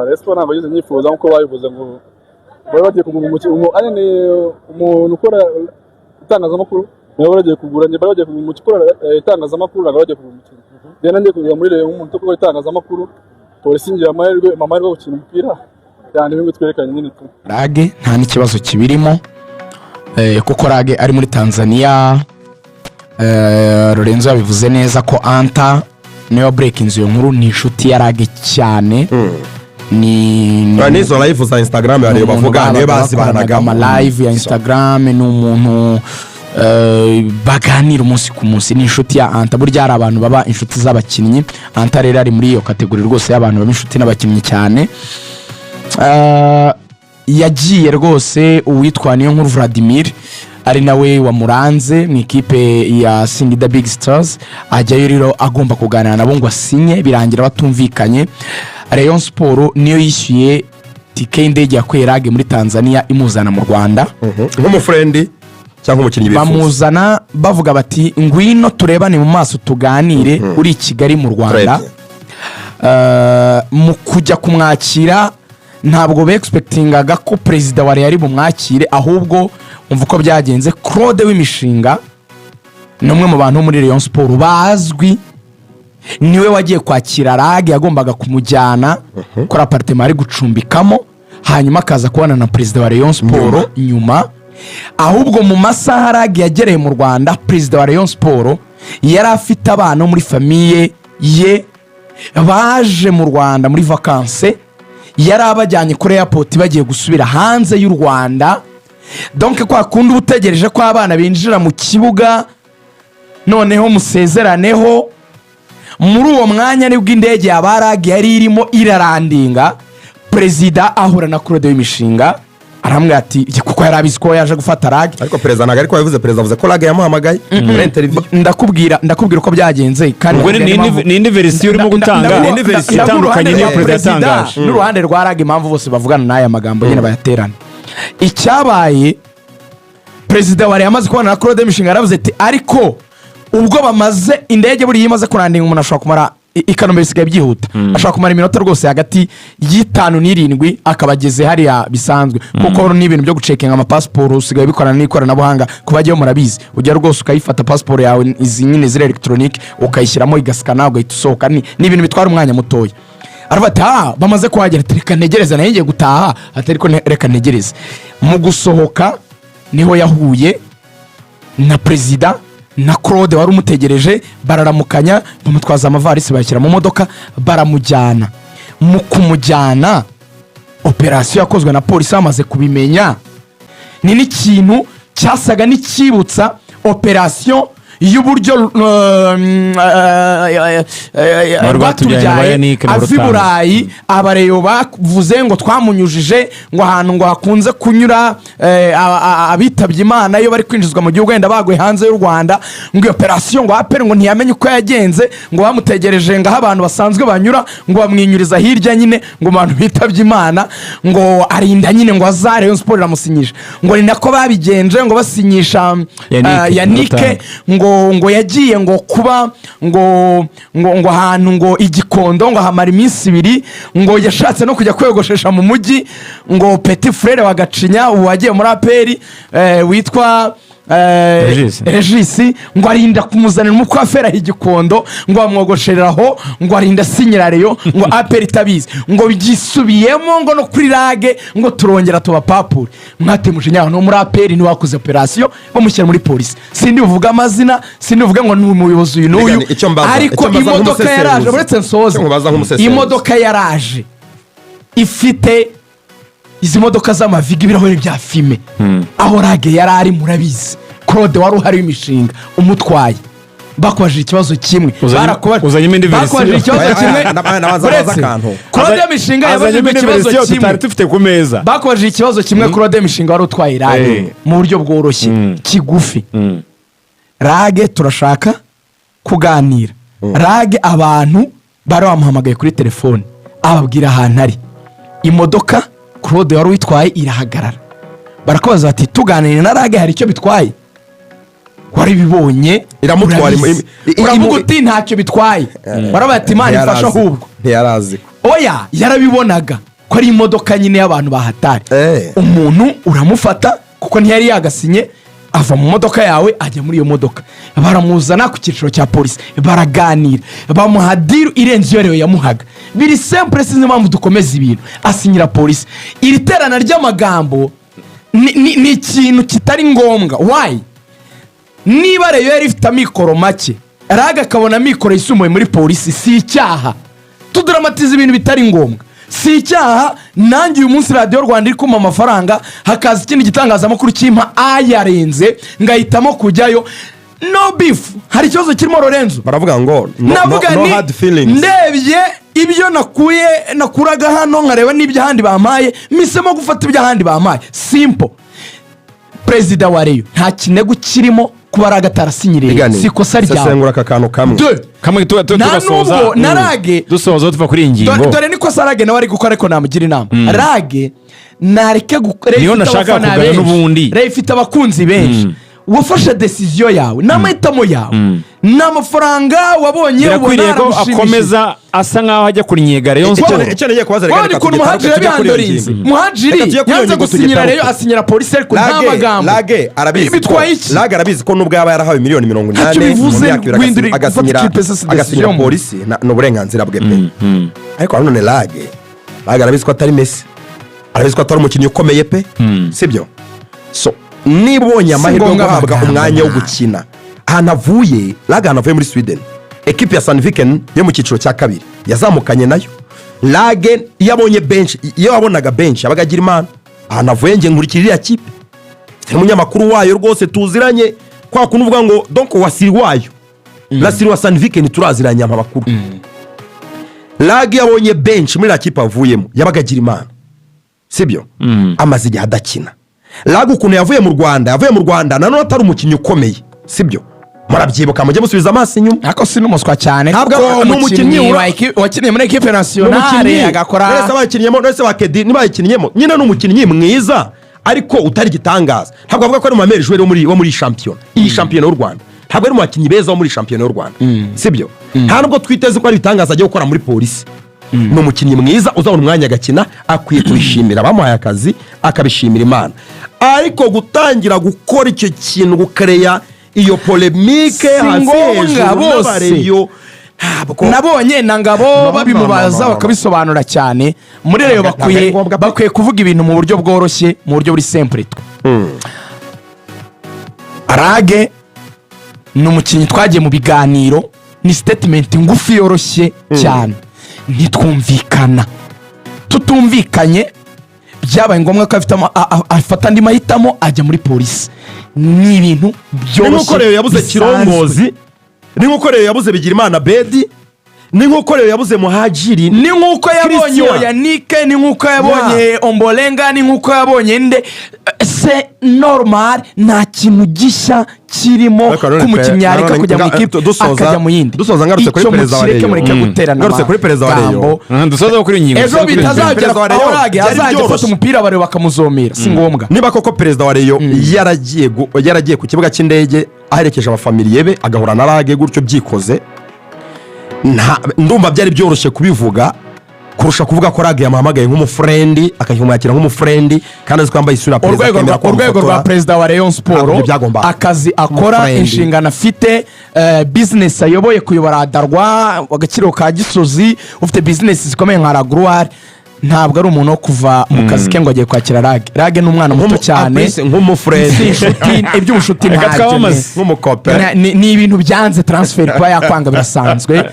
Respo ntabwo yize nyifuza nkuko bayivuze ngo bari bagiye kugura ari ni umuntu ukora itangazamakuru niba bagiye kugura bari bagiye kugura umukora itangazamakuru ntabwo bagiye kugura umukino rero ngiye kugura muri rero umuntu ukora itangazamakuru polisi ngira amahirwe gukina umupira cyane ibintu twerekanye nyine tu Rage nta n'ikibazo kibirimo kuko Rage ari muri Tanzania. Lorenzo yabivuze neza ko Anta niyo breaking iyo nkuru ni inshuti ya Rage cyane. nizo live za Instagram bari bavuga niyo bazibanaga ama live ya Instagram ni umuntu baganira umunsi ku munsi, ni inshuti ya Anta. Burya ari abantu baba inshuti z'abakinnyi. Anta rero ari muri iyo kategori rwose y'abantu baba inshuti n'abakinnyi cyane. Yagiye rwose uwitwa niyo nkuru Vladimir ari nawe wamuranze mu ikipe ya Singida Big Stars, ajyayo rero agomba kuganira nabo ngo asinye, birangira batumvikanye. Rayon Sport niyo yishyuye tike y'indege yakuye Rage muri Tanzania imuzana mu Rwanda nk'umufrendi cyangwa umukinnyi bifuza, bamuzana bavuga bati ngwino turebane mu maso tuganire uri Kigali mu Rwanda. Mu kujya kumwakira ntabwo be expectingaga ko president wa Real bumwakire, ahubwo umva uko byagenze. Claude w'imishinga numwe mu bantu muri Rayon Sport bazwi, niwe wagiye kwakira Rage, yagombaga kumujyana kuri apartment ari gucumbikamo, hanyuma akaza kubana na president wa Rayon Sport nyuma. Ahubwo mu masaha Rage yagereye mu Rwanda, president wa Rayon Sport yari afite abana muri famille ye baje mu Rwanda muri vacances, yari abajyanye kuri airport bagiye gusubira hanze y'u Rwanda. Donc kwa kundi utegereje ko abana binjira mu kibuga noneho musezeraneho, muri uwo mwanya nibwo indege ya Rage yari irimo irarandinga. President ahura na Claude w'imishinga aramubwira ati kuko yari abizi ko yaje gufata Rage, ariko president ntabwo ariko yavuze, president avuze ko Rage yamuhamagaye muri interview. ndakubwira uko byagenze kandi ni indi version urimo gutanga itandukanye n'iyo president yatangaje n'uruhande rwa Rage. Impamvu bose bavugana n'aya magambo nyine bayaterana, icyabaye president wari yamaze kubana na Claude w'imishinga yaravuze ati ariko ubwo bamaze indege buri yimaze kurandinga umuntu ashobora kumara ikanombe bisigaye byihuta, ashobora kumara iminota rwose hagati y'5 n'7 akabageze hariya bisanzwe, kuko ni ibintu byo gucekinga ama passport usigaye bikorana n'ikoranabuhanga. Kubagiye murabizi ujya rwose ukayifata passport yawe izi nyine zire electronique ukayishyiramo igaskana ugahita usohoka, ni ibintu bitwara umwanya mutoya. Aravuga ati bamaze kuhagera reka ntegereza nayo ngiye gutaha, atari ko reka ntegereze. Mu gusohoka niho yahuye na president na Claude wari umutegereje, bararamukanya bamutwaza amavarisi bashyira mu modoka baramujyana. Mu kumujyana operation yakozwe na polisi amaze kubimenya, ni n'ikintu cyasaga n'ikibutsa operation y'uburyo Rwatubyaye avi Burayi abareyo bavuze ngo twamunyujije ngo ahantu ngo hakunze kunyura abitabye Imana iyo bari kwinjizwa mu gihugu wenda baguye hanze y'u Rwanda, ngo operation ngo apere ngo ntiyamenye uko yagenze, ngo bamutegereje ngo abantu basanzwe banyura ngo bamwinyuriza hirya nyine ngo abantu bitabye Imana, ngo arinda nyine ngo azare Rayon Sport iramusinyisha, ngo ni nako babigenje ngo basinyisha Yannick ngo yagiye ngo kuba ngo ahantu ngo Igikondo ngo hamara iminsi 2, ngo yashatse no kujya kwegoshesha mu mujyi, ngo Petit Frere wa Gacinya wagiye muri aperi witwa Regis, ngo arinda kumuzanira umukwa afera Igikondo ngo amwogoshereraho, ngo arinda sinyira Rayon, ngo aperi tabizi, ngo bigisubiyemo ngo no kuri Rage ngo turongera tuba papure. Mwatemuje nyaho no muri aperi ni wakoze operation bamushyira muri polisi, sindi uvuga amazina, sindi uvuga ngo ni umuyobozi uyu n'uyu, ariko imodoka yaraje buretse nsoze, imodoka yaraje ifite izi modoka z'amaviga ibirahure bya fime, aho Rage yarari murabizi. Claude wari uhari w'imishinga umutwaye, bakwaje ikibazo kimwe, uzanyemo indi version ikibazo kimwe Claude w'imishinga yabaje ikibazo kimwe tufite ku meza, bakwaje ikibazo kimwe. Claude w'imishinga wari utwaye Rage mu buryo bworoshye kigufi. Rage turashaka kuganira, Rage abantu bari bamuhamagaye kuri telefone ababwira ahantu ari, imodoka Claude wari witwaye irahagarara, barakubaza bati tuganire na Rage hari icyo bitwaye, wari bibonye iramutwara uravuga uti ntacyo bitwaye, baravuga ati Imana ifasha ahubwo ntiyarazi oya yarabibonaga ko ari imodoka nyine y'abantu bahatari. Umuntu uramufata kuko ntiyari yagasinye, ava mu modoka yawe ajya muri iyo modoka, baramuzana ku cyiciro cya polisi, baraganira, bamuha diru irenze iyo rero yamuhaga. Biri simple, sinzi impamvu dukomeza ibintu. Asinyira polisi. Iri terana ry'amagambo ni ikintu kitari ngombwa. Why? Niba rero yari ifite amikoro make, Raga akabona amikoro yisumuye muri polisi, si icyaha. Tuduramatiza ibintu bitari ngombwa, si icyaha. Nanjye uyu munsi radiyo Rwanda iri kumpa amafaranga, hakaza ikindi gitangazamakuru kimpa ayarenze, ngahitamo kujyayo. No beef. Hari ikibazo kirimo Lorenzo, baravuga ngo no hard feelings. Ndebye ibyo nakuraga hano nkareba n'iby'ahandi bampaye, misemo gufata iby'ahandi bampaye. Simple. Perezida wa Rayon nta kinego kirimo kuba Raga atarasinyiriye, si kosa ryawe. Sesengura aka kantu kamwe tugasoza na Rage dusoza tuva kuri ingingo. Dore niko Rage nawe ari gukora, ariko namugira inama. Rage nareke gukora, niyo nashaka kugana n'ubundi. Rayon ifite abakunzi benshi. Wafashe decision yawe n'amahitamo yawe n'amafaranga wabonye, ubona ko akomeza asa nkaho ajya kurinyega Rayon Sport. Icyo nagiye kubaza reka tugiye bihandorinze. Muhajiri yanze gusinyira Rayon, asinyira polisi, ariko nta magambo. Rage arabizi ko nubwo yaba yarahawe miliyoni 80 mu myaka ibiri agasinyira polisi n'uburenganzira bwe pe. Ariko none Rage arabizi ko atari Messi, arabizi ko atari umukinnyi ukomeye pe, sibyo? So nibonye amahirwe yo guhabwa umwanya wo gukina ahantu avuye, Rage avuye muri Sweden, ekipe ya Sandviken yo mu cyiciro cya kabiri yazamukanye nayo. Rage yabonye bench, iyo wabonaga bench abagagira imana. Ahantu avuye nge nkurikira iriya kipe, umunyamakuru wayo rwose tuziranye, kwa kunuvuga ngo donc wasiri wayo Lasiri wa Sandviken turaziranye amakuru. Rage yabonye bench muri la kipe avuyemo yabagagira imana, sibyo? Amaze igihe adakina. Rage ukuntu yavuye mu Rwanda nanone atari umukinnyi ukomeye, sibyo? Murabyibuka mujye musubiza amaso inyuma. Ako si n'umuswa cyane, ntabwo n'umukinnyi wakiniye muri equipe nationale agakora. Wese abakinniyemo, wese wakedi nibayikinniyemo, nyine n'umukinnyi mwiza ariko utari gitangaza. Ntabwo avuga ko ari mu joueur wo muri champion. Iyi champion y'u Rwanda ntabwo ari mu bakinnyi beza wo muri champion y'u Rwanda, sibyo? Ntabwo twiteze ko ari bitangaza ajye gukora muri polisi. Ni umukinnyi mwiza uzabona umwanya agakina, akwiye kubishimira abamuhaye akazi, akabishimira Imana. Ariko gutangira gukora icyo kintu, gukereya iyo polemique hasi hejuru n'abareyo, nabonye na Ngabo babimubaza bakabisobanura cyane. Muri Rayon bakwiye kuvuga ibintu mu buryo bworoshye, mu buryo buri simple. Rage ni umukinnyi twagiye mu biganiro, ni statement ngufi yoroshye cyane. Ntitwumvikana, tutumvikanye, byabaye ngombwa ko afata andi mahitamo ajya muri polisi. Ni ibintu byoroshye. Nkuko Rayon yabuze Kirongozi, nkuko Rayon yabuze Bigirimana Bedi, nkuko Rayon yabuze Muhajiri, nkuko yabonye Yannick, nkuko yabonye Ombolenga, nkuko yabonye nde. C'est normal, nta kintu gishya kirimo kumukinnyi areka kujya mu ikipe akajya mu yindi. Dusoza ngarutse kuri perezida wa Rayon. Ngarutse kuri perezida wa Rayon. Dusoza kuri ingingo. Ejo bitazagera aho Rage azajya afata umupira bare bakamuzomera, si ngombwa. Niba koko perezida wa Rayon yaragiye ku kibuga cy'indege aherekeje abafamiliye be agahura na Rage gutyo byikoze, ndumva byari byoroshye kubivuga kurusha kuvuga ko Rage yamuhamagaye nk'umufrendi, akahimwakira nk'umufrendi kandi azi ko yambaye isura perezida. Urwego rwa perezida wa Rayon Sport, akazi akora, inshingano afite, business ayoboye, kuyobora Darwa agaciro ka Gisozi, ufite business zikomeye nka Ragroir, ntabwo ari umuntu wo kuva mu kazi ke ngo agiye kwakira Rage. Rage ni umwana muto cyane, nk'umufrendi, iby'ubucuti ntacyo, nk'umukope. ni ibintu byanze transfer kuba yakwanga birasanzwe.